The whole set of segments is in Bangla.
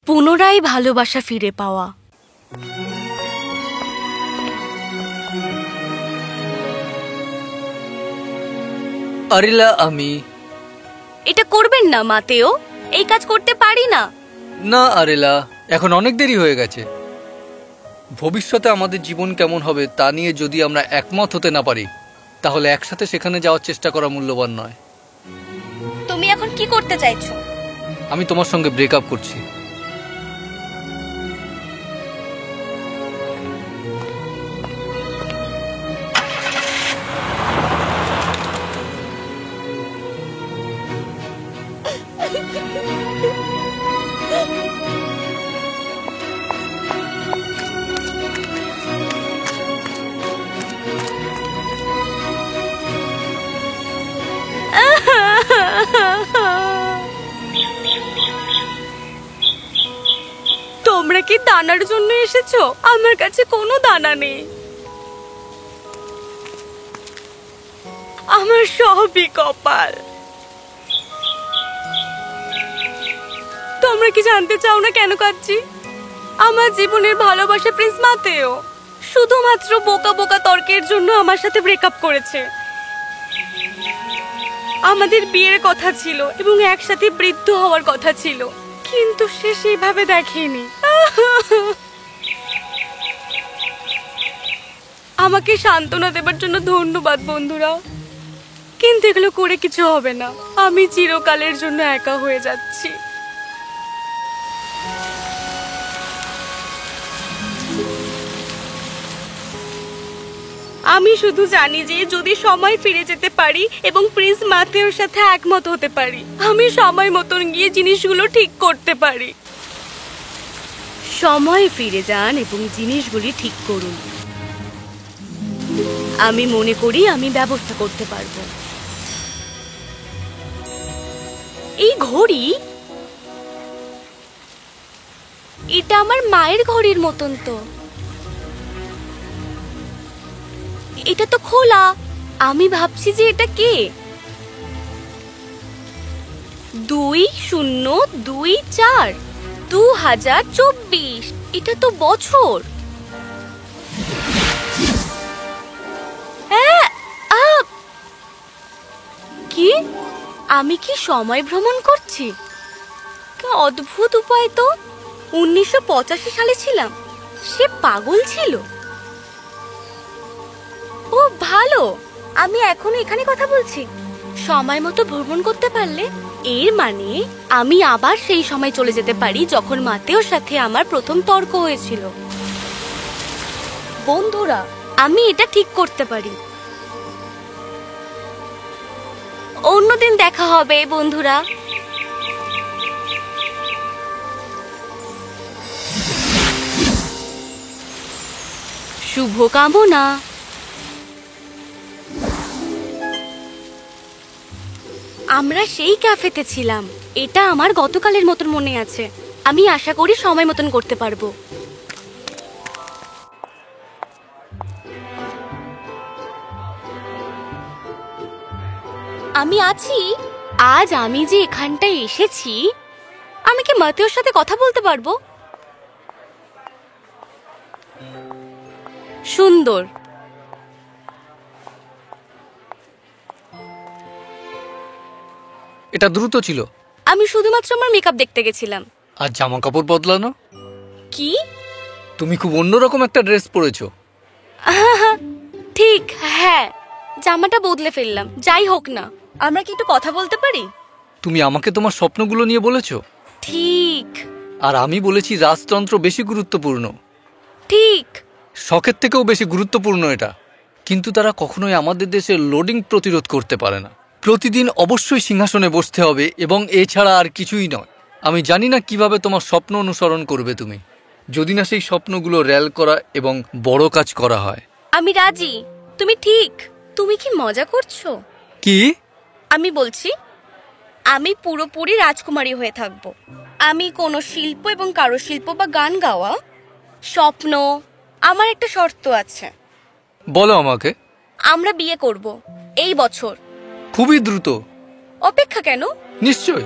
পুনরায় ভালোবাসা ফিরে পাওয়া। আরিলা, আমি এটা করবেন না মাতেও, এই কাজ করতে পারি না। না আরিলা, এখন অনেক দেরি হয়ে গেছে। ভবিষ্যতে আমাদের জীবন কেমন হবে তা নিয়ে যদি আমরা একমত হতে না পারি, তাহলে একসাথে সেখানে যাওয়ার চেষ্টা করা মূল্যবান নয়। তুমি এখন কি করতে চাইছো? আমি তোমার সঙ্গে ব্রেকআপ করছি। তোমরা কি দানার জন্য এসেছো? আমার কাছে কোনো দানা নেই। আমার সবই কপাল। তোমরা কি জানতে চাও না কেন কাঁদছি? আমার জীবনের ভালোবাসা প্রিন্স মাতেও শুধুমাত্র বোকা বোকা তর্কের জন্য আমার সাথে ব্রেকআপ করেছে। আমাদের বিয়ের কথা ছিল এবং একসাথে বৃদ্ধ হওয়ার কথা ছিল, কিন্তু সে সেইভাবে দেখেনি। আমাকে সান্ত্বনা দেবার জন্য ধন্যবাদ বন্ধুরা, কিন্তু এগুলো করে কিছু হবে না। আমি চিরকালের জন্য একা হয়ে যাচ্ছি। আমি শুধু জানি যে যদি সময় ফিরে যেতে পারি এবং প্রিন্স মাতেওর সাথে একমত হতে পারি, আমি সময় মতন গিয়ে জিনিসগুলো ঠিক করতে পারি। সময় ফিরে যান এবং জিনিসগুলি ঠিক করুন। আমি মনে করি আমি ব্যবস্থা করতে পারবো। এই ঘড়ি, এটা আমার মায়ের ঘড়ির মতন তো। এটা তো খোলা। আমি ভাবছি যে এটা কে? 2024 2024। এটা তো বছর। কি? আমি কি সময় ভ্রমণ করছি? কি অদ্ভুত উপায় তো। 1985 সালে ছিলাম। সে পাগল ছিল। ও ভালো, আমি এখনো এখানে কথা বলছি। সময় মতো ভ্রমণ করতে পারলে এর মানে আমি আবার সেই সময় চলে যেতে পারি যখন মাতেওর সাথে আমার প্রথম তর্ক হয়েছিল। বন্ধুরা, আমি এটা ঠিক করতে পারি। অন্যদিন দেখা হবে বন্ধুরা। শুভকামনা। আমরা সেই ক্যাফেতে ছিলাম। এটা আমার গতকালের মতন মনে আছে। আমি আশা করি সময় মতন করতে পারবো। আমি আছি। আজ আমি যে এখানটায় এসেছি, আমি কি মাতেওর সাথে কথা বলতে পারবো? সুন্দর। এটা দ্রুত ছিল। আমি শুধুমাত্র আমার মেকআপ দেখতে গেছিলাম। আর জামা কাপড় বদলানো? কি? তুমি খুব অন্যরকম একটা ড্রেস পরেছো। ঠিক, হ্যাঁ, জামাটা বদলে ফেললাম। যাই হোক না, আমরা কি একটু কথা বলতে পারি? তুমি আমাকে তোমার স্বপ্নগুলো নিয়ে বলেছো। ঠিক। আর আমি বলেছি রাজতন্ত্র বেশি গুরুত্বপূর্ণ। ঠিক। শখের থেকেও বেশি গুরুত্বপূর্ণ এটা। কিন্তু তারা কখনোই আমাদের দেশের লোডিং প্রতিরোধ করতে পারে না। প্রতিদিন অবশ্যই সিংহাসনে বসতে হবে এবং এছাড়া আর কিছুই নয়। আমি জানি না কিভাবে তোমার স্বপ্ন অনুসরণ করবে তুমি, যদি না সেই স্বপ্নগুলো র্যাল করা এবং বড় কাজ করা হয়। আমি রাজি। তুমি ঠিক। তুমি কি মজা করছো? কি? আমি বলছি, আমি পুরোপুরি রাজকুমারী হয়ে থাকবো। আমি কোনো শিল্প এবং কারুশিল্প বা গান গাওয়া স্বপ্ন। আমার একটা শর্ত আছে। বলো আমাকে। আমরা বিয়ে করব এই বছর। খুবই দ্রুত। অপেক্ষা কেন? নিশ্চয়,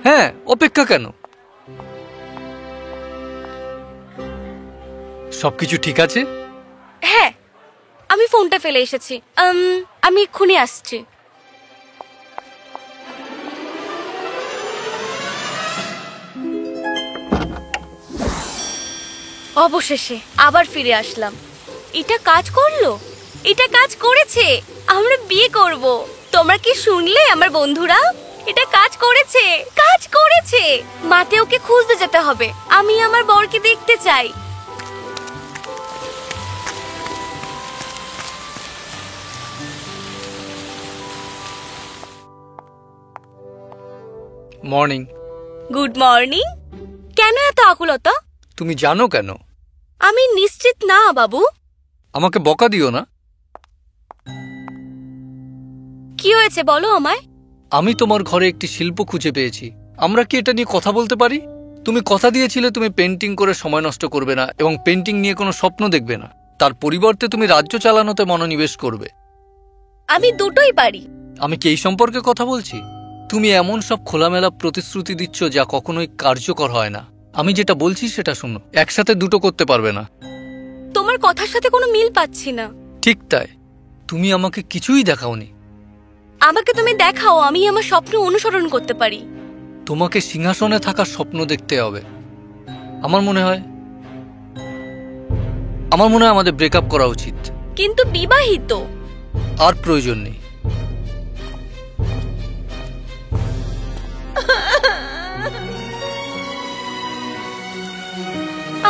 হ্যাঁ, অপেক্ষা কেন? সবকিছু ঠিক আছে? হ্যাঁ, আমি ফোনটা ফেলে এসেছি। আমি এক্ষুনি আসছি। অবশেষে আবার ফিরে আসলাম। এটা কাজ করলো, এটা কাজ করেছে। আমরা বিয়ে করব। তোমরা কি শুনলে আমার বন্ধুরা? এটা কাজ করেছে, কাজ করেছে। মাতেওকে খুঁজতে যেতে হবে। আমি আমার বরকে দেখতে চাই। মর্নিং। Good morning. কেন এত আকুলতা? তুমি জানো কেন? আমি নিশ্চিত না বাবু। আমাকে বকা দিও না। কি হয়েছে বলো আমায়। আমি তোমার ঘরে একটি শিল্প খুঁজে পেয়েছি। আমরা কি এটা নিয়ে কথা বলতে পারি? তুমি কথা দিয়েছিলে তুমি পেন্টিং করে সময় নষ্ট করবে না এবং পেন্টিং নিয়ে কোনো স্বপ্ন দেখবে না। তার পরিবর্তে তুমি রাজ্য চালানোতে মনোনিবেশ করবে। আমি দুটোই পারি। আমি কি এই সম্পর্কে কথা বলছি? তুমি এমন সব খোলামেলা প্রতিশ্রুতি দিচ্ছ যা কখনোই কার্যকর হয় না। আমি যেটা বলছি সেটা শুনো। একসাথে দুটো করতে পারবে না। তোমার কথার সাথে কোনো মিল পাচ্ছি না। ঠিক তাই, তুমি আমাকে কিছুই দেখাওনি। আমাকে তুমি দেখাও, আমি আমার স্বপ্ন অনুসরণ করতে পারি। তোমাকে সিংহাসনে থাকার স্বপ্ন দেখতে হবে। আমার মনে হয় আমাদের ব্রেকআপ করা উচিত। কিন্তু বিবাহিত। আর প্রয়োজন নেই।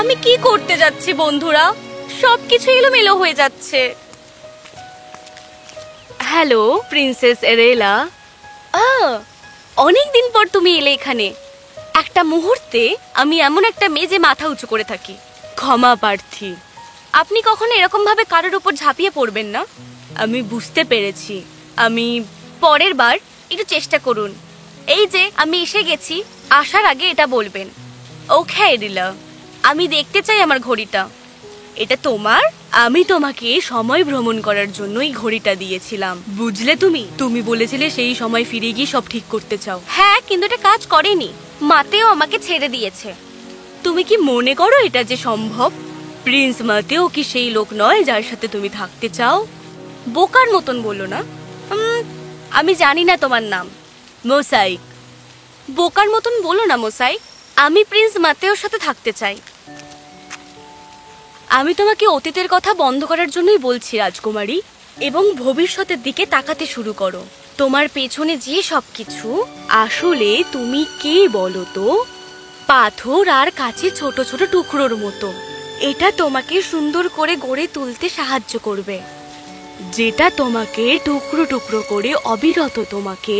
আমি কি করতে যাচ্ছি বন্ধুরা? সবকিছু এলোমেলো হয়ে যাচ্ছে। হ্যালো প্রিন্সেস এরেলা। অনেকদিন পর তুমি এলে এখানে। একটা মুহূর্তে আমি এমন একটা মেজে মাথা উঁচু করে থাকি। ক্ষমা প্রার্থী। আপনি কখনো এরকম ভাবে কারোর উপর ঝাঁপিয়ে পড়বেন না। আমি বুঝতে পেরেছি। আমি পরের বার একটু চেষ্টা করুন। এই যে আমি এসে গেছি, আসার আগে এটা বলবেন। ওকে এরিলা, আমি দেখতে চাই আমার ঘড়িটা। এটা তোমার? আমি তোমাকে সময় ভ্রমণ করার জন্য এই ঘড়িটা দিয়েছিলাম, বুঝলে? তুমি বলেছিলে সেই সময় ফিরে গিয়ে সব ঠিক করতে চাও। হ্যাঁ, কিন্তু এটা কাজ করেনি। মাতেও আমাকে ছেড়ে দিয়েছে। তুমি কি মনে করো এটা যে সম্ভব? প্রিন্স মাতেও কি সেই লোক নয় যার সাথে তুমি থাকতে চাও? বোকার মতন বলো না। আমি জানি না তোমার নাম। মোসাইক। বোকার মতন বলো না মোসাইক। আমি প্রিন্স মাতেওর সাথে থাকতে চাই। আমি তোমাকে অতীতের কথা বন্ধ করার জন্যই বলছি রাজকুমারী, এবং ভবিষ্যতের দিকে তাকাতে শুরু করো। তোমার পেছনে যে সবকিছু, আসলে তুমি কে বলো তো? পাথর আর কাছে ছোট ছোট টুকরোর মতো। এটা তোমাকে সুন্দর করে গড়ে তুলতে সাহায্য করবে, যেটা তোমাকে টুকরো টুকরো করে অবিরত তোমাকে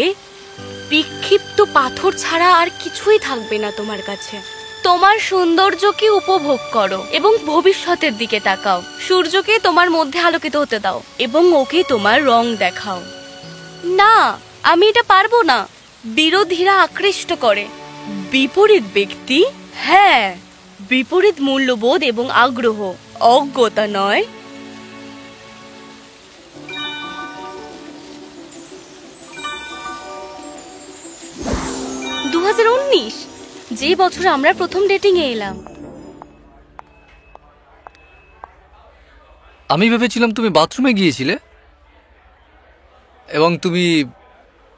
বিক্ষিপ্ত পাথর ছাড়া আর কিছুই থাকবে না তোমার কাছে। তোমার সৌন্দর্যকে উপভোগ করো এবং ভবিষ্যতের দিকে তাকাও। সূর্যকে তোমার মধ্যে আলোকিত হতে দাও এবং ওকে তোমার রং দেখাও। না, আমি এটা পারবো না। বিরোধীরা আকৃষ্ট করে। বিপরীত ব্যক্তি? হ্যাঁ, বিপরীত মূল্যবোধ এবং আগ্রহ, অজ্ঞতা নয়। যে বছর আমরা প্রথম ডেটিং এ এলাম। আমি ভেবেছিলাম তুমি বাথরুমে গিয়েছিলে এবং তুমি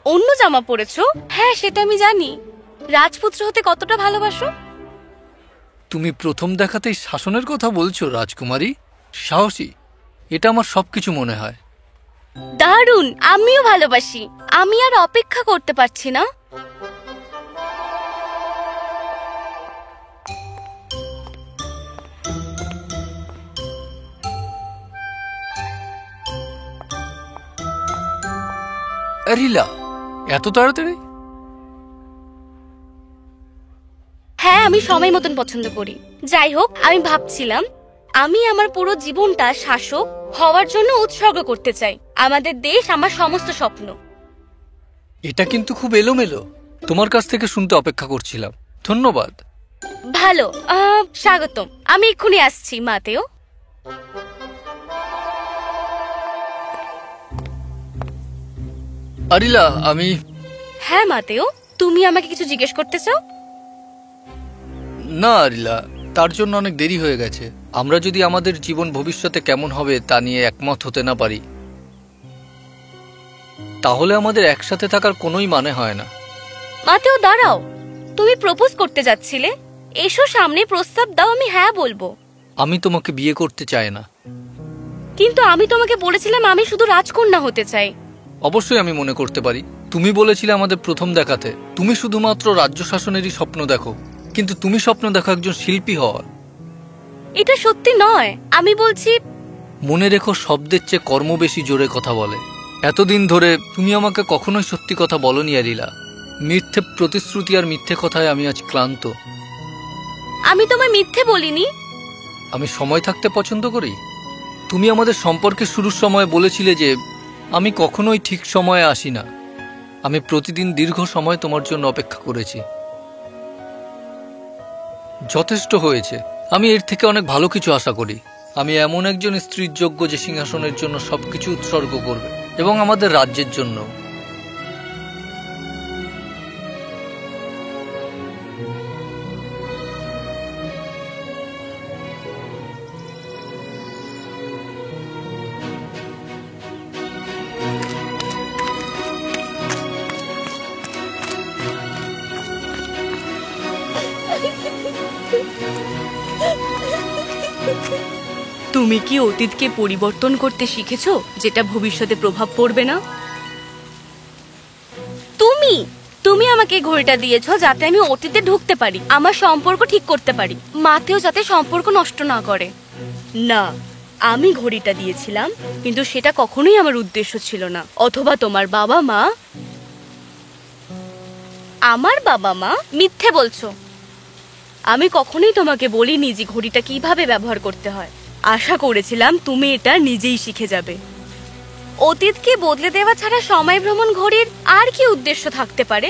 অন্য জামা পরেছো। হ্যাঁ, সেটা আমি জানি। রাজপুত্র হতে কতটা ভালোবাসো। তুমি প্রথম দেখাতেই শাসনের কথা বলছো রাজকুমারী। সাহসী, এটা আমার সবকিছু মনে হয়। দারুণ, আমিও ভালোবাসি। আমি আর অপেক্ষা করতে পারছি না। এরিলা, এত তাড়াতাড়ি? হ্যাঁ, আমি সময় মতন পছন্দ করি। যাই হোক, আমি ভাবছিলাম আমি আমার পুরো জীবনটা শাসক হওয়ার জন্য উৎসর্গ করতে চাই। আমাদের দেশ আমার সমস্ত স্বপ্ন। এটা কিন্তু খুব এলোমেলো। তোমার কাছ থেকে শুনতে অপেক্ষা করছিলাম। ধন্যবাদ। ভালো, স্বাগতম। আমি এক্ষুনি আসছি মাতেও। আরিলা, আমি হ্যাঁ মাতেও, তুমি আমাকে কিছু জিজ্ঞেস করতে চাও? না আরিলা, তার জন্য অনেক দেরি হয়ে গেছে। আমরা যদি আমাদের জীবন ভবিষ্যতে কেমন হবে তা নিয়ে একমত হতে না পারি, তাহলে আমাদের একসাথে থাকার কোনোই মানে হয় না। মাতেও দাঁড়াও, তুমি প্রপোজ করতে যাচ্ছিলে, এসো সামনে প্রস্তাব দাও, আমি হ্যাঁ বলবো। আমি তোমাকে বিয়ে করতে চাই না। কিন্তু আমি তোমাকে বলেছিলাম আমি শুধু রাজকন্যা হতে চাই। অবশ্যই আমি মনে করতে পারি। তুমি বলেছিলে আমাদের প্রথম দেখাতে তুমি শুধুমাত্র রাজ্য শাসনেরই স্বপ্ন দেখো, কিন্তু তুমি স্বপ্ন দেখো একজন শিল্পী হওয়ার। এটা সত্যি নয়, আমি বলছি। মনে রেখো, শব্দের চেয়ে কর্ম বেশি জোরে কথা বলে। এতদিন ধরে তুমি আমাকে কখনোই সত্যি কথা বলনি আরিলা। মিথ্যে প্রতিশ্রুতি আর মিথ্যে কথায় আমি আজ ক্লান্ত। আমি তোমায় মিথ্যে বলিনি। আমি সময় থাকতে পছন্দ করি। তুমি আমাদের সম্পর্কের শুরুর সময় বলেছিলে যে আমি কখনোই ঠিক সময়ে আসি না। আমি প্রতিদিন দীর্ঘ সময় তোমার জন্য অপেক্ষা করেছি। যথেষ্ট হয়েছে। আমি এর থেকে অনেক ভালো কিছু আশা করি। আমি এমন একজন স্ত্রীর যোগ্য যে সিংহাসনের জন্য সবকিছু উৎসর্গ করবে, এবং আমাদের রাজ্যের জন্য। তুমি কি অতীতকে পরিবর্তন করতে শিখেছো, যেটা ভবিষ্যতে প্রভাব পড়বে না? তুমি তুমি আমাকে ঘড়িটা দিয়েছো যাতে আমি অতীতে ঢুকতে পারি, আমার সম্পর্ক ঠিক করতে পারি, মাতেও যাতে সম্পর্ক নষ্ট না করে। না, আমি ঘড়িটা দিয়েছিলাম, কিন্তু সেটা কখনোই আমার উদ্দেশ্য ছিল না। অথবা তোমার বাবা মা। আমার বাবা মা মিথ্যে বলছো। আমি কখনোই তোমাকে বলিনি যে ঘড়িটা কিভাবে ব্যবহার করতে হয়। আশা করেছিলাম তুমি এটা নিজেই শিখে যাবে। অতীতকে বদলে দেওয়া ছাড়া সময় ভ্রমণ ঘড়ির আর কি উদ্দেশ্য থাকতে পারে?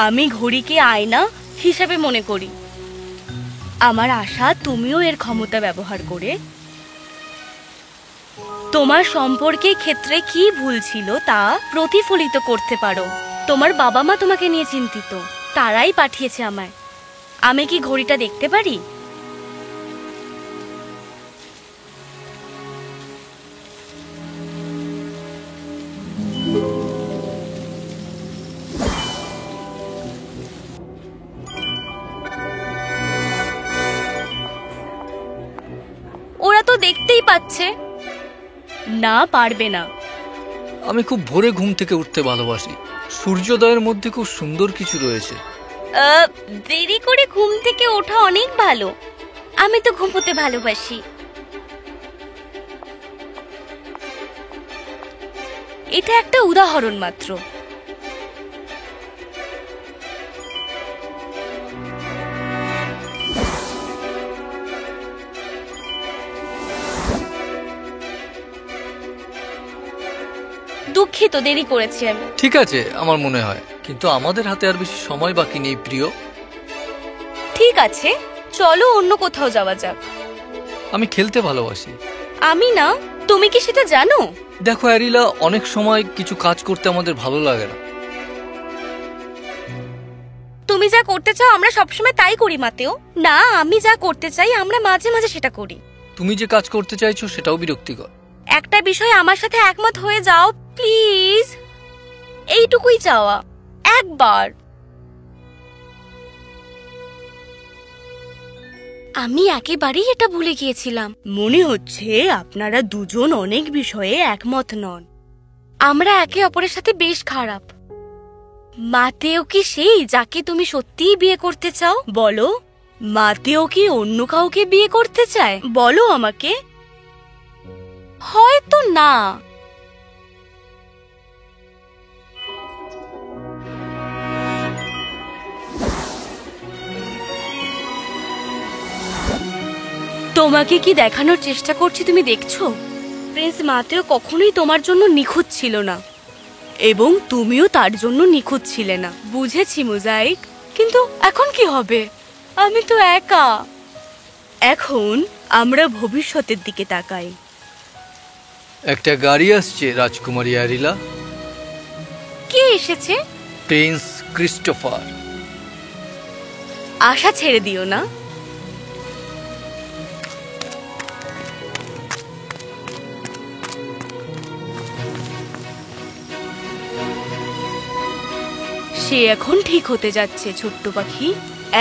আমি ঘড়িকে আয়না হিসেবে মনে করি। আমার আশা তুমিও এর ক্ষমতা ব্যবহার করে তোমার সম্পর্কের ক্ষেত্রে কি ভুল ছিল তা প্রতিফলিত করতে পারো। তোমার বাবা মা তোমাকে নিয়ে চিন্তিত, তারাই পাঠিয়েছে আমায়। আমি কি ঘড়িটা দেখতে পারি? ওরা তো দেখতেই পাচ্ছে। না, পারবে না। আমি খুব ভোরে ঘুম থেকে উঠতে ভালোবাসি। সূর্যোদয়ের মধ্যে খুব সুন্দর কিছু রয়েছে। দেরি করে ঘুম থেকে ওঠা অনেক ভালো। আমি তো ঘুমোতে ভালোবাসি। এটা একটা উদাহরণ মাত্র। দুঃখিত, দেরি করেছি আমি। ঠিক আছে, আমার মনে হয়, কিন্তু আমাদের হাতে আর বেশি সময় বাকি নেই প্রিয়। ঠিক আছে, চলো অন্য কোথাও যাওয়া যাক। আমি খেলতে ভালোবাসি। আমি না, তুমি কি সেটা জানো? দেখো অ্যারিলা, অনেক সময় কিছু কাজ করতে আমাদের ভালো লাগে না। তুমি যা করতে চাও আমরা সবসময় তাই করি মাতেও। না, আমি যা করতে চাই আমরা মাঝে মাঝে সেটা করি। তুমি যে কাজ করতে চাইছো সেটাও বিরক্তিকর। একটা বিষয় আমার সাথে একমত হয়ে যাও প্লিজ। এইটুকুই চাওয়া, একবার। আমি একেবারেই এটা ভুলে গিয়েছিলাম। মনে হচ্ছে আপনারা দুজন অনেক বিষয়ে একমত নন। আমরা একে অপরের সাথে বেশ খারাপ। মাতেও কি সেই যাকে তুমি সত্যিই বিয়ে করতে চাও? বলো, মাতেও কি অন্য কাউকে বিয়ে করতে চায়? বলো আমাকে। হয়তো না। তোমাকে কি দেখানোর চেষ্টা করছি তুমি দেখছো? প্রিন্স মাতেও কখনোই তোমার জন্য নিখুঁত ছিল না, এবং তুমিও তার জন্য নিখুঁত ছিলে না। বুঝেছি মোজাইক, কিন্তু এখন কি হবে? আমি তো একা। এখন আমরা ভবিষ্যতের দিকে তাকাই। একটা গাড়ি আসছে রাজকুমারী অ্যারিলা। কে এসেছে? Prince Christopher. আশা ছেড়ে দিও না। সে এখন ঠিক হতে যাচ্ছে ছোট্ট পাখি।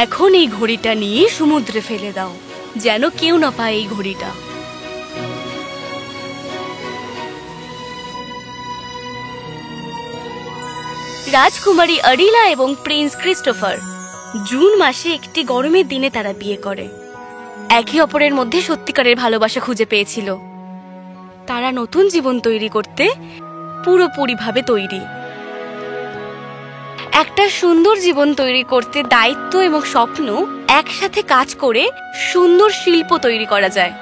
এখন এই ঘড়িটা নিয়ে সমুদ্রে ফেলে দাও, যেন কেউ না পায় এই ঘড়িটা। রাজকুমারী অরিলা এবং প্রিন্স ক্রিস্টোফার জুন মাসে একটি গরমের দিনে তারা বিয়ে করে। একে অপরের মধ্যে সত্যিকারের ভালোবাসা খুঁজে পেয়েছিল। তারা নতুন জীবন তৈরি করতে পুরোপুরিভাবে তৈরি। একটা সুন্দর জীবন তৈরি করতে দায়িত্ব এবং স্বপ্ন একসাথে কাজ করে সুন্দর শিল্প তৈরি করা যায়।